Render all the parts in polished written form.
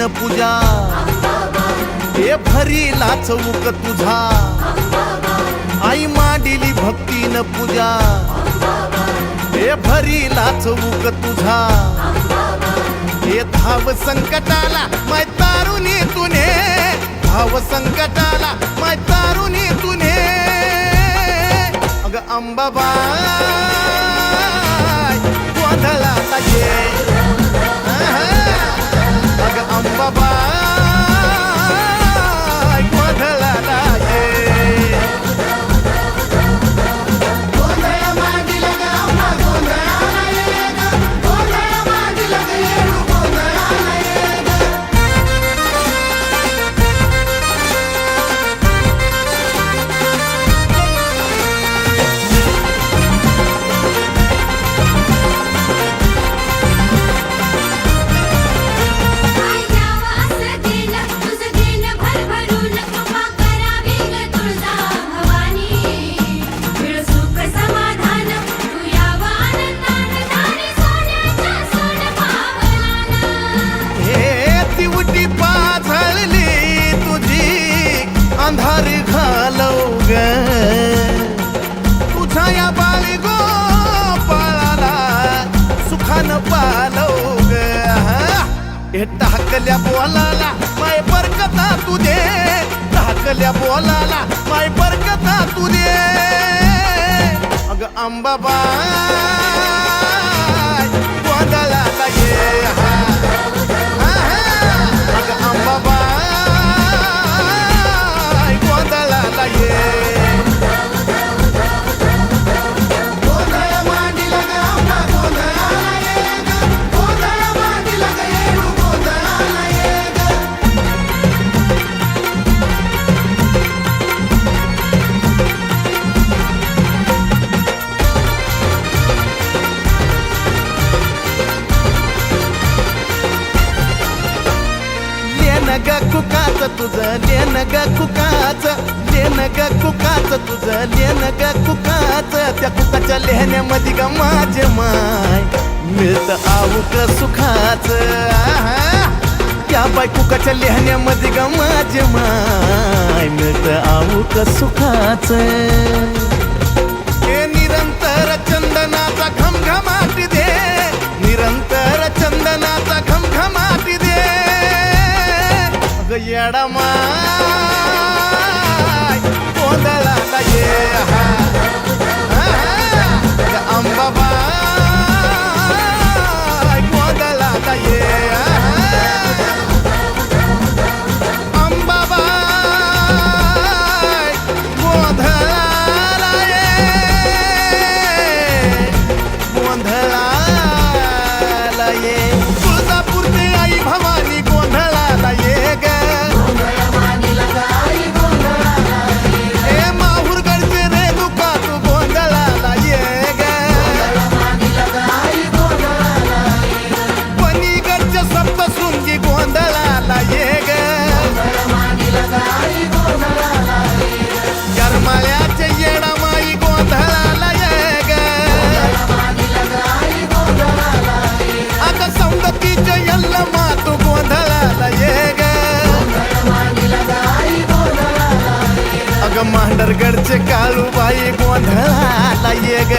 भक्तीन पूजा हे भरीला चौक तुझा आई मांडिली भक्तीन पूजा हे भरीला चौक तुझा हे धाव संकटाला माय तारुणी तुने धाव संकटाला माय तारुणी तुने अग अंबाबाई गोंधळाला ये अग अंबाबाई गोंधळाला ये अंधार घालव ग तुझ्या या बाळी गोपाळाला सुखान पालव ग हे टाकल्या बोलाला माय बरकता तुझे टाकल्या बोलाला माय बरकता तुझे अग अंबाबाई गोंधळाला ये अग अंबाबाई ग कुकाच तुझं लेन ग कुकाच लेन ग कुकाच तुझं लेन ग कुकाच त्या कुकाच्या लेहण्यामध्ये ग माझे माय मिळत आऊक सुखाच त्या बाय कुकाच्या लेहण्यामध्ये ग माझे माय मिळत आऊक सुखाच हे निरंतर चंदनाचा घमघमाट दे निरंतर चंदनाचा घमघमाट दे येडा माय गोंधळाला ये अंबाबाई गोंधळाला ये अंबाबाई गोंधळाला ये गोंधळाला ये तुळजापूरची आई भवानी गोंधळाला ये ग गरमाळ्याच्या येडामाई गोंधळाला ये ग आता सौंदतीच्या यल्ल मातू गोंधळाला ये ग अग मांडरगडचे काळूबाई गोंधळाला ये ग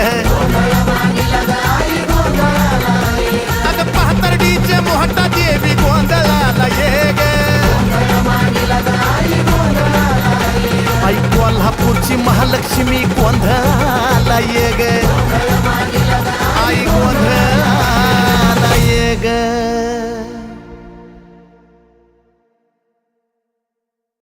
अग पाथर्डीचे मोहटा देवी गोंधळाला ये ग आई कोल्हापूरची महालक्ष्मी गोंधळाला ये ग आई गोंधळाला ये ग